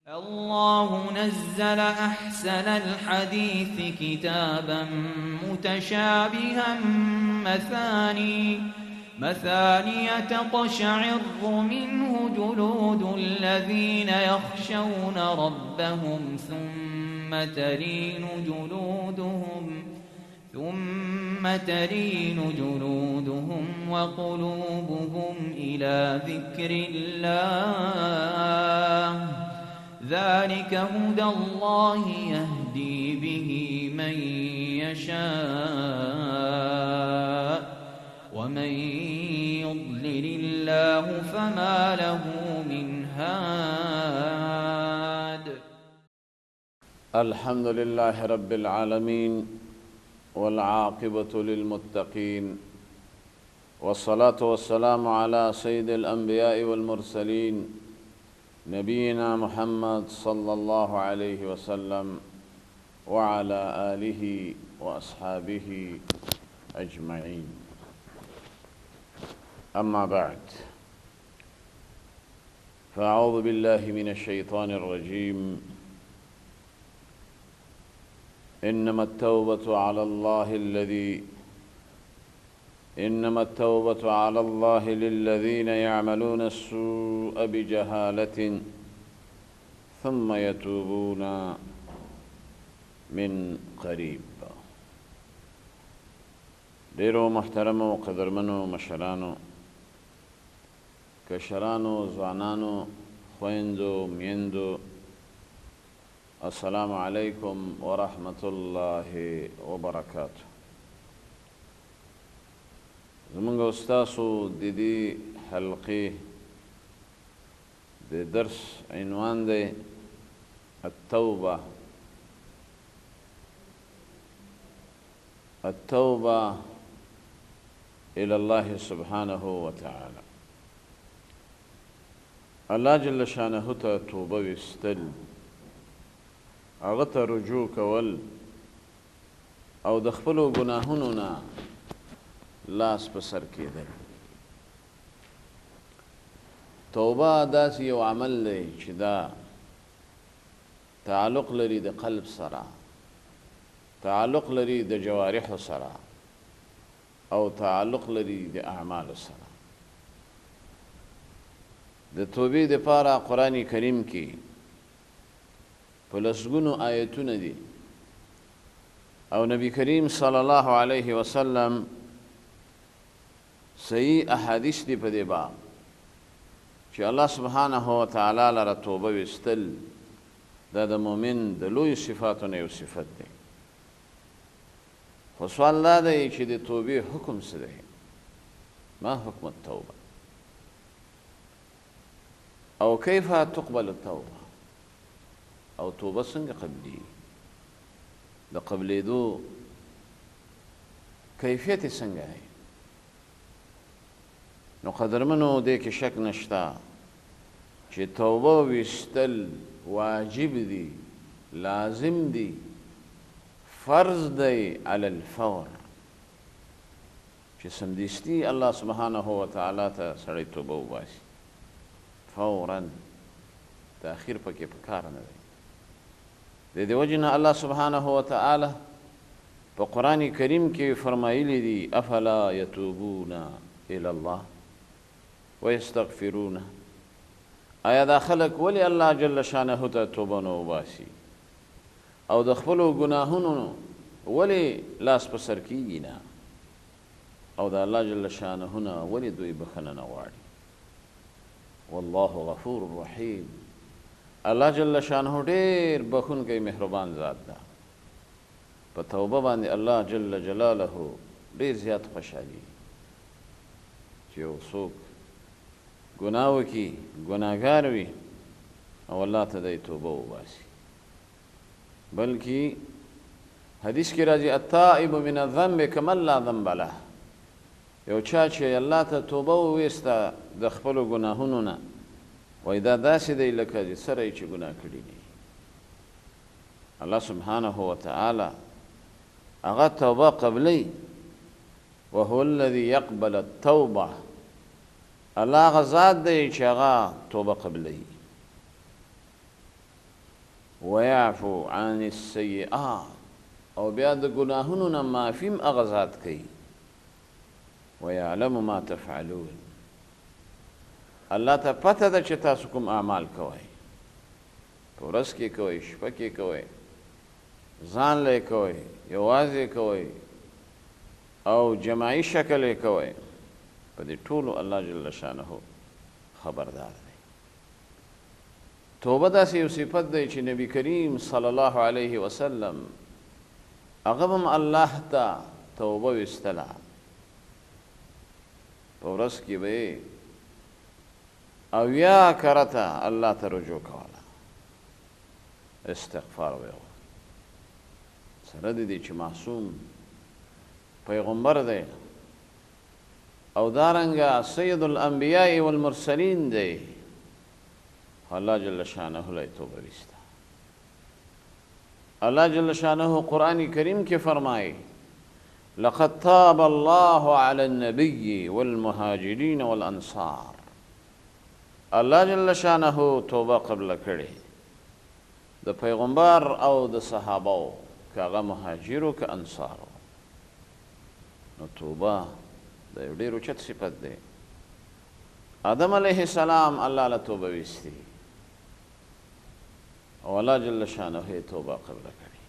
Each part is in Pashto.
الله نزل أحسن الحديث كتابا متشابها مثاني تقشعر منه جلود الذين يخشون ربهم ثم تلين جلودهم وقلوبهم إلى ذكر الله ذلك هدى الله يهدي به من يشاء ومن يضلل الله فما له من هاد. الحمد لله رب العالمين والعاقبة للمتقين والصلاة والسلام على سيد الأنبياء والمرسلين نبينا محمد صلى الله عليه وسلم وعلى آله وأصحابه أجمعين. أما بعد، فأعوذ بالله من الشيطان الرجيم. إنما التوبة على الله للذين يعملون السوء بجهالة ثم يتوبون من قريب. ډیرو محترمو قدرمنو مشرانو، کشرانو، ځوانانو، خویندو، میندو، السلام علیکم ورحمة الله وبرکاته. زمونږ استاسو د دې حلقې د درس عنوان دی التوبة إلى الله سبحانه وتعالى. الله جل شانه ته توبه ویستل، هغه ته رجوع کول او د خپلو ګناهونو نه لاس په سر کېدل. توبه داسې یو عمل دی چې دا تعلق لري د قلب سره، تعلق لري د جوارحو سره، او تعلق لري د اعمالو سره. د توبې دپاره قرآن کریم کې په لسګونو آیتونه دي، او نبی کریم صلی الله علیه وسلم صحیح احادیث دی په دې باب چې الله سبحانه وتعالی لره توبه ویستل دا د مؤمن د لویو صفاتو نه یو صفت دی. خو سوال دا دی چې د توبې حکم څه دی؟ ما حکم التوبه او کیف تقبل التوبه، او توبه څنګه قبلي؟ د قبلېدو کیفیت یې څنګه دی؟ نو قدرمنو دې کې شک نشته چې توبه ویستل واجب دی، لازم دی، فرض دی علی الفور، چې سمدستي الله سبحانه وتعالی ته سړی توبه وباسي فورا، تاخیر پکې پکار نه دی. د دې وجې نه الله سبحانه وتعالی په قرآن کریم کې فرمایلی دي افلا یتوبون الی الله ویستغفرونه. آیا دا خلک ولی الله جل شانه ته توبه نه وباسي او د خپلو ګناهونو ولی لاس په سر کیږي نه، او د الله جل شانه نه ولی دوی بخښنه نه غواړي؟ والله غفور رحیم. الله جل شانه ډیر بخښونکی مهربان ذات ده. په توبه باندې الله جل جلاله ډیر زیات خوشحالي چې یو څوک ګناه وکړي، ګناهګار وي او الله ته دی توبه وباسي. بلکې حدیث کې راځي التائب من الذنب کمن لا ذنب له. یو چا چې الله ته توبه وویسته د خپلو ګناهونو نه، وایي دا داسې دی لکه سره یې چې ګناه کړي دي. الله سبحانه وتعالی هغه توبه قبلی، وهو الذي يقبل التوبه. الله غزاد دی چې هغه توبه قبلی. ويعفو عن السیئات او بیا د ګناهونو نه معافیم هغه ذات کوي ويعلم ما تفعلون الله ته پته ده چې تاسو کوم اعمال کوئ په ورځ کې کوئ شپه کې کوئ ځان لی کوئ یوازې کوئ او جماعي شکل یې کوئ په دې ټولو الله جل شانه خبردار دی توبه داسې یو صفت دی چې نبی کریم صلی الله علیه وسلم هغه هم الله ته توبه ویستله په ورځ کې به یې اویا کرته الله ته رجوع کوله استغفار به یې سره د دې چې معصوم پیغمبر دی او دارنګه سید الانبیاء والمرسلین دی الله جل شانه له توبه ویسته الله جل شانه قرآن کریم کې فرمایي لقد تاب الله على النبي والمهاجرين والانصار الله جل شانه توبه قبل کړي د پیغمبر او د صحابه که هغه مهاجرو که انصارو نو توبه د یو ډېر اوچت صفت دی آدم علیه السلام الله له توبه ویستي او الله جل شانه یې توبه قبله کړې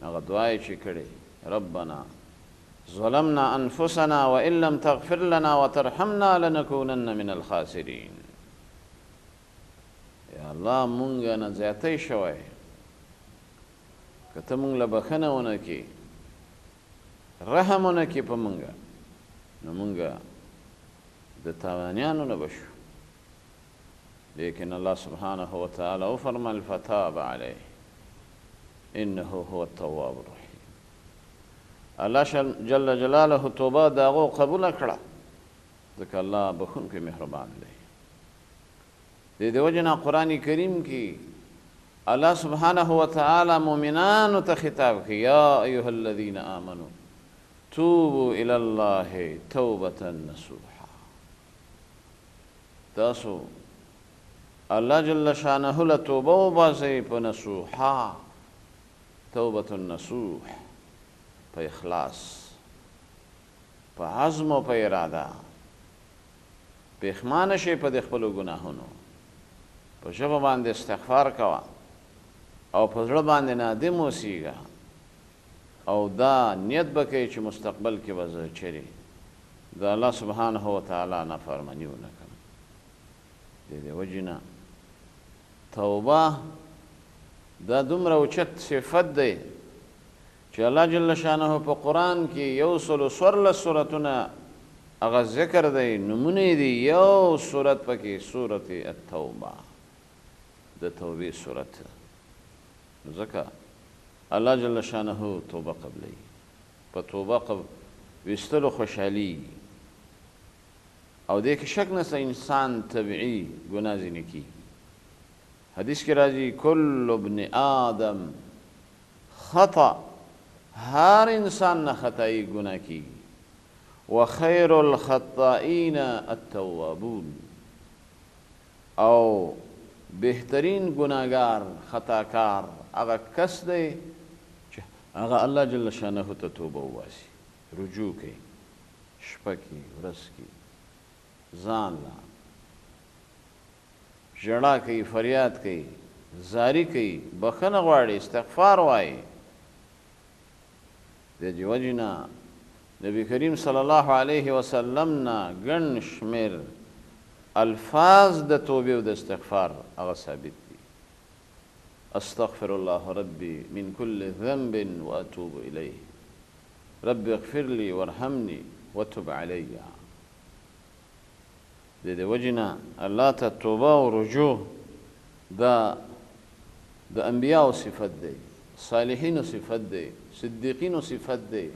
هغه دعا یې چې کړې ربنا ظلمنا انفسنا وان لم تغفر لنا وترحمنا لنكونن من الخاسرین یا الله مونږ نه زیاتی شوی که ته مونږ له بخښنه ونه کړې رحم ونه کړې په مونږ نو مونږ د تاوانیانو نه بشو لیکن الله سبحانه وتعالى وفرمل فتاب عليه انه هو التواب الرحیم الله جل جلاله توبه د هغو قبوله کړه ځکه الله بخښونکی مهربان دی د دې وجې نه قرآن کریم کې الله سبحانه وتعالى مؤمنانو ته خطاب کوي یا ایها الذین آمنوا توبوا الى الله توبة نصوحا تاسو الله جل شانه له توبه وباسئ په نصوحا توبة النصوح په اخلاص په عزم او په اراده پښیمانه شئ په خپلو ګناهونو په ژبه باندې استغفار کوه او په زړه باندې نادم اوسېږه او دا نیت به کوي چې مستقبل کې به زه چیرې د الله سبحانه وتعالی نافرماني ونه کړم د دې وجې نه توبه دا دومره اوچت صفت دی چې الله جل شانه په قرآن کې 114 سورتونه هغه ذکر دی نمونه دي یو سورت پکې سورت التوبه د توبې سورت ځکه الله جل شانه توبه قبلي په توبه ویستلو خوشحالي او دې کې شک نشته انسان طبیعي ګناه ځینې کیږي حدیث کې راځي کل ابن آدم خطأ هر انسان نه خطایی ګناه کیږي وخیر الخطائین التوابون او بهترین ګناهګار خطاکار هغه کس دی چې هغه الله جل شانه ته توبه وباسي رجوع کوي شپه کې ورځ کې ځان لا ژړا کوي فریاد کوي زاری کوي بخښنه غواړي استغفار وایي د دې وجې نه نبی کریم صلی الله علیه وسلم نه ګڼ شمېر الفاظ د توبې او د استغفار هغه ثابت دي استغفر الله ربي من كل ذنب واتوب الیه رب اغفر لي وارحمني وتب علي د دې وجې نه الله ته توبه او رجوع دا د انبیاء صفت دی صالحین صفت دی صدیقین صفت دی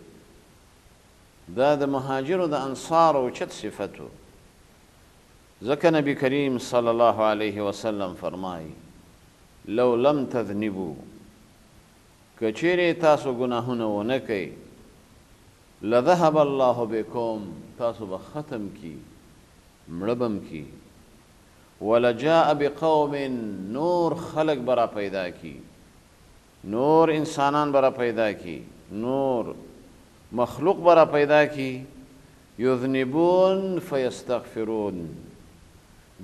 دا د مهاجر او د انصار اوچت صفتو ځکه نبی کریم صلی الله علیه وسلم فرمایي لو لم تذنبوا که چیرې تاسو ګناهونه ونه کوئ لذهب الله بكم تاسو به ختم کی مړه بم کی ولجاء بقوم نور خلق برا پیدا کی نور انسانان برا پیدا کی نور مخلوق برا پیدا کی یذنبون فیستغفرون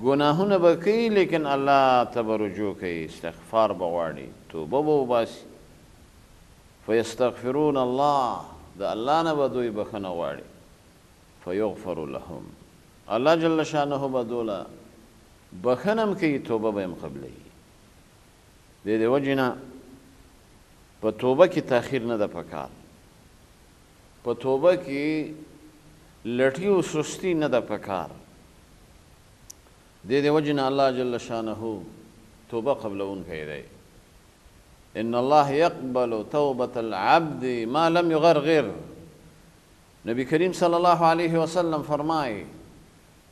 گناهونه به کوي لیکن الله ته به رجوع کوي استغفار به غواړي توبه به وباسي فیستغفرون الله د الله نه به دوی بخښنه غواړي فیغفر لهم الله جل شانه به دوله بخښنه هم کوي توبه به هم قبلوي د دې وجې نه په توبه کې تاخیر نه ده پکار په توبه کې لټي او سستی نه ده پکار د دې وجې نه الله جل شانه توبه قبلونکی دی ان الله يقبل توبة العبد ما لم يغرغر نبی کریم صلی الله علیه وسلم فرمایي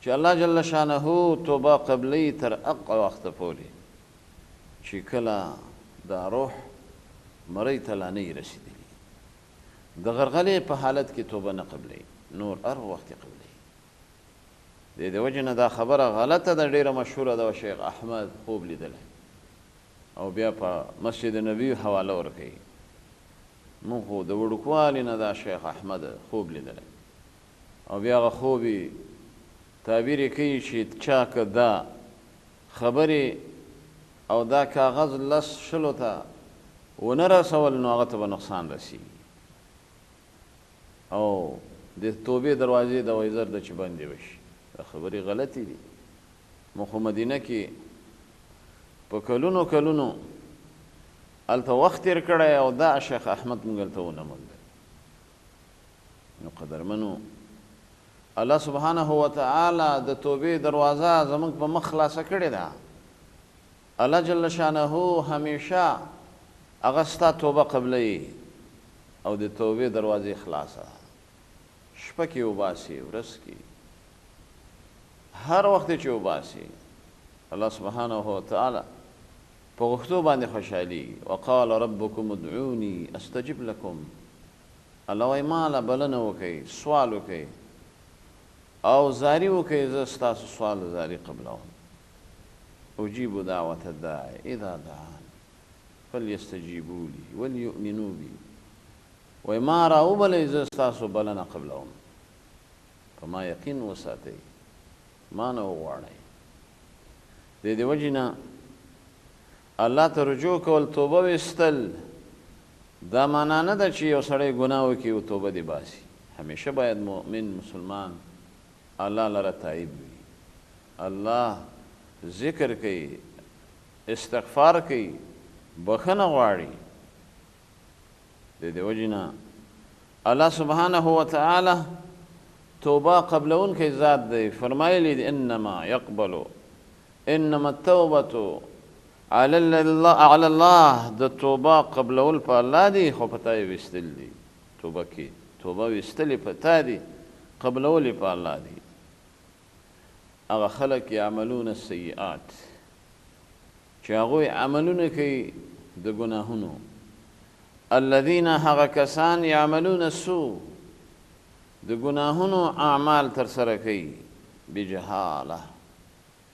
چې الله جل شانه توبه قبلی تر اقع وخت پورې چې کله دا روح مړی ته لا نه رسېدلي د غرغلې په حالت کې توبه نه قبلی نور هر وخت قبلی د دې وجې نه دا خبره غلطه ده ډېره مشهوره ده شیخ احمد خوب لیدلی او بیا په مسجد نبی حواله ورکوي مونږ خو د وړوکوالي نه دا شیخ احمد خوب لیدلی او بیا هغه خوب یې تعبیر یې کوي چې چا که دا خبرې او دا کاغذ لس شلو ته ونه رسول نو هغه ته به نقصان رسېږي او د توبې دروازې د وایزر ده چې بندې وشي دا خبرې غلطې دي مونږ خو مدینه کې په کلونو کلونو هلته وخت تېر کړی او دا شیخ احمد موږ هلته ونه موندل نو قدرمنو الله سبحانه وتعالی د توبې دروازه زموږ په مخ خلاصه کړې ده الله جل شانه همیشه هغه ستا توبه قبلوي او د توبې دروازې خلاصه شپه کې وباسي ورځ کې هر وخت چې وباسي الله سبحانه وتعالی په غوښتو باندې خوشحالي وقال ربكم ادعوني استجب لكم الله وایي ماله بلنه وکئ سوال وکئ او زاری وکئ زه ستاسو سوال زاری قبلوم اجیب دعوة الداعي اذا دعان فليستجيبوا لي وليؤمنوا بي وایي ما راوبلئ زه ستاسو بلنه قبلوم په ما یقین وساتئ ما نه وغواړئ د دې وجې نه الله ته رجوع کول توبه ویستل دا معنا نه ده چې یو سړی ګناه وکړي او توبه دې باسي همیشه باید مؤمن مسلمان الله لره تایب وي الله ذکر کوي استغفار کوي بخښنه غواړي د دې وجې نه الله سبحانه وتعالی توبه قبلونکی ذات دی فرمایلی دی انما التوبه علی الله د توبه قبلول په الله دی خو په تا یې ویستل دي توبه کې توبه ویستلې په تا دي قبلول په الله دی هغه خلک یعملون السیئات چې هغوی عملونه کوي د ګناهونو الذین هغه کسان یعملون السوء د ګناهونو اعمال ترسره کوي بجهاله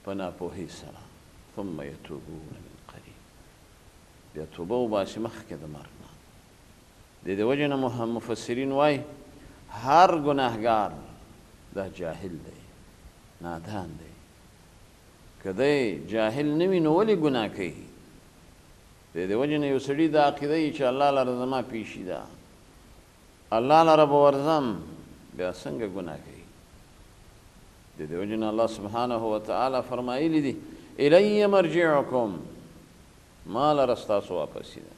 په ناپوهۍ سره ثم یتوبون من قریب بیا توبه وباسي مخکې د مرګ نه د دې وجې نه مفسرین وایي هر ګناهګار دا جاهل دی نادان دی که دی جاهل نه وي نو ولې ګناه کوي د دې وجې نه یو سړي دا عقیده وي چې الله لره زما پیشي ده الله لره به ورځم بیا څنګه ګناه کوي د دې وجې نه الله سبحانه وتعالی فرمایلی دي الی مرجعکم ما لره ستاسو واپسي ده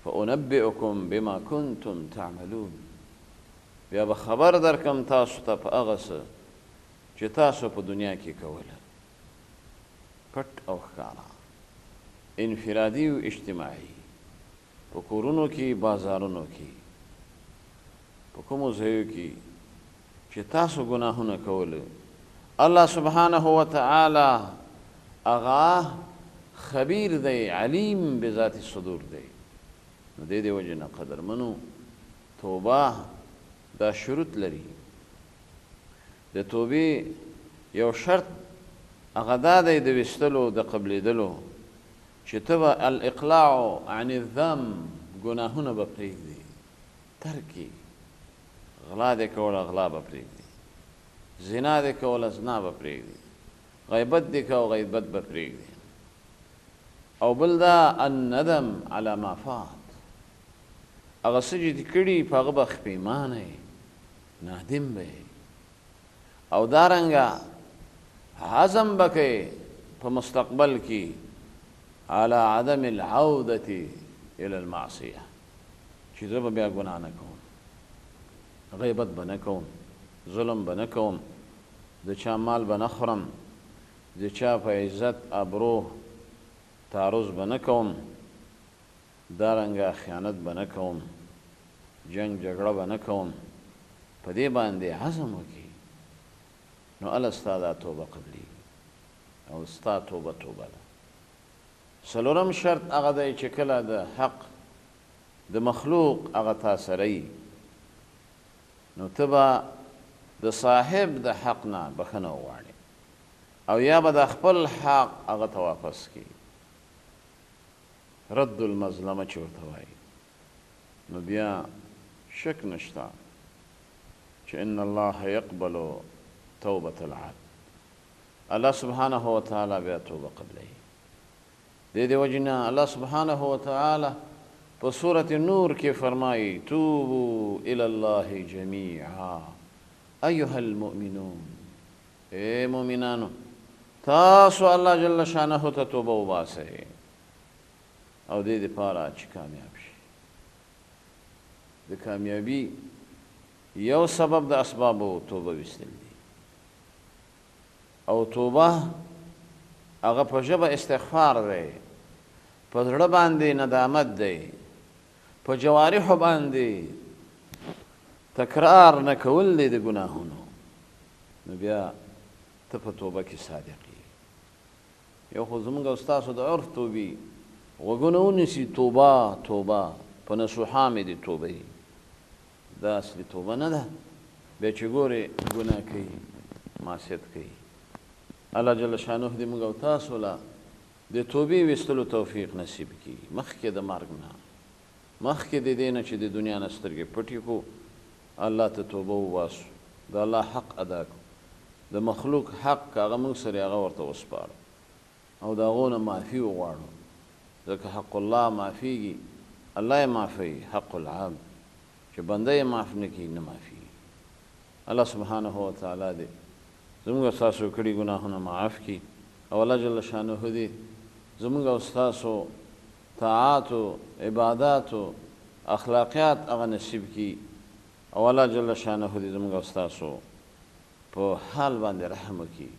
فانبئکم بما کنتم تعملون بیا به خبر درکم تاسو ته په هغه څه چې تاسو په دنیا کې کوله پټ او ښکاره انفرادي او اجتماعي په کورونو کې بازارونو کې په کومو ځایو کې چې تاسو ګناهونه کوله الله سبحانه وتعالی هغه خبیر دی علیم بذات الصدور دی نو د دې وجې نه قدرمنو توبه دا شروط لري د توبې یو شرط هغه دا دی د ویستلو د قبلېدلو چې ته به الاقلاع عن الذنب ګناهونه به پرېږدي ترک یې غلا دې کوله غلا به پرېږدي زنا دې کوله زنا به پرېږدي غیبت دې کوه غیبت به پرېږدي او بل دا الندم على ما فات هغه څه چې دې کړي په هغه به پښیمانه یې نادم به او دارنګه عزم به کوې په مستقبل کې على عدم العودة الى المعصیه چې زه به بیا ګناه نه کوم غیبت به نه کوم ظلم به نه کوم د چا مال به نه خورم د چا په عزت ابرو تعرض به نه کوم دارنګه خیانت به نه کوم جنگ جګړه به نه کوم په دې باندې عزم وکړي نو الله ستا دا توبه قبلي او ستا توبه توبه ده څلورم شرط هغه دی چې کله د حق د مخلوق هغه تا سره وي نو ته به د صاحب د حق نه بخښنه وغواړې او یا به د خپل حق هغه ته واپس کړي رد المظلمه چې ورته وایي نو بیا شک نشته چې ان الله یقبل توبة العبد الله سبحانه وتعالى بیا توبه قبلوي دې وجنا الله سبحانه وتعالى په سورة النور کې فرمایي توبوا الى الله جميعا ايها المؤمنون اے مؤمنانو تاسو الله جل شانه ته توبه وباسئ او دې دپاره چې کامیاب شي د کامیابی یو سبب د اسبابو توبه ویستل دي او توبه هغه په ژبه استغفار دی په زړه باندې ندامت دی په جوارحو باندې تکرار نه کول دی د ګناهونو نو بیا ته په توبه کې صادق یې یو خو زموږ او ستاسو د عرف توبې غوږونه ونیسي توبه توبه په نصوحا مې د توبې دا اصلي توبه نه ده بیا چې ګورې ګناه کوي معصیت کوي الله جل شانه دې موږ او تاسو له د توبې ویستلو توفیق نصیب کړي مخکې د مرګ نه مخکې د دې نه چې د دنیا نه سترګې پټې کړو الله ته توبه وباسو د الله حق ادا کړو د مخلوق حق هغه موږ سره هغه ورته وسپارو او د هغو نه معافي وغواړو ځکه حق الله معافیږي الله یې معافوي حق العبد چې بنده یې معاف نه کړي نه معافي الله سبحانه وتعالی دې زموږ ستاسو کړي ګناهونه معاف کړي او الله جل شانه دې زموږ او ستاسو طاعات و عبادات و اخلاقیات هغه نصیب کړي او الله جل شانه دې زموږ او ستاسو په حال باندې رحم وکړي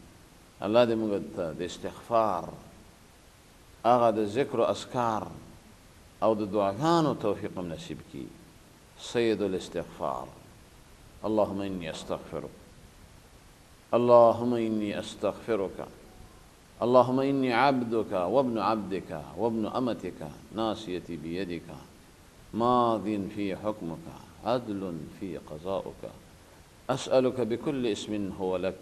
الله دې موږ ته د استغفار هغه د ذکر و اذکار او د دعاګانو توفیق هم نصیب کړي سید الاستغفار اللهم إني أستغفرك اللهم إني أستغفرك اللهم إني عبدك وابن عبدك وابن أمتك ناصيتي بيدك ماض في حكمك عدل في قضاؤك أسألك بكل اسم هو لك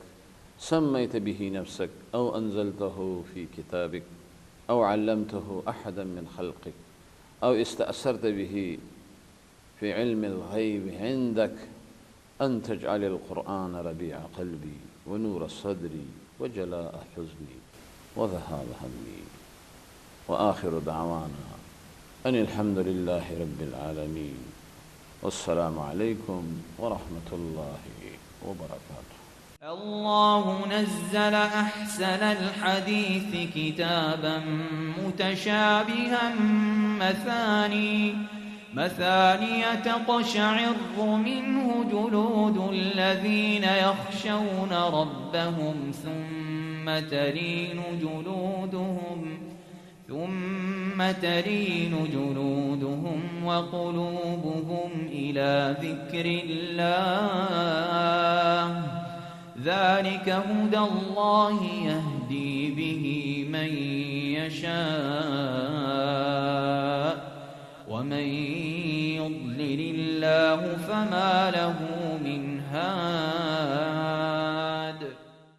سميت به نفسك أو أنزلته في كتابك أو علمته أحدا من خلقك أو استأثرت به في علم الغيب عندك أن تجعل القرآن ربيع قلبي ونور صدري وجلاء حزني وذهاب همي وآخر دعوانا أن الحمد لله رب العالمين والسلام عليكم ورحمة الله وبركاته. الله نزل أحسن الحديث كتابا متشابها مثاني تقشعر منه جلود الذين يخشون ربهم ثم تلين جلودهم وقلوبهم إلى ذكر الله ذلك هدى الله يهدي به من يشاء ومن يضلل الله فما له من هاد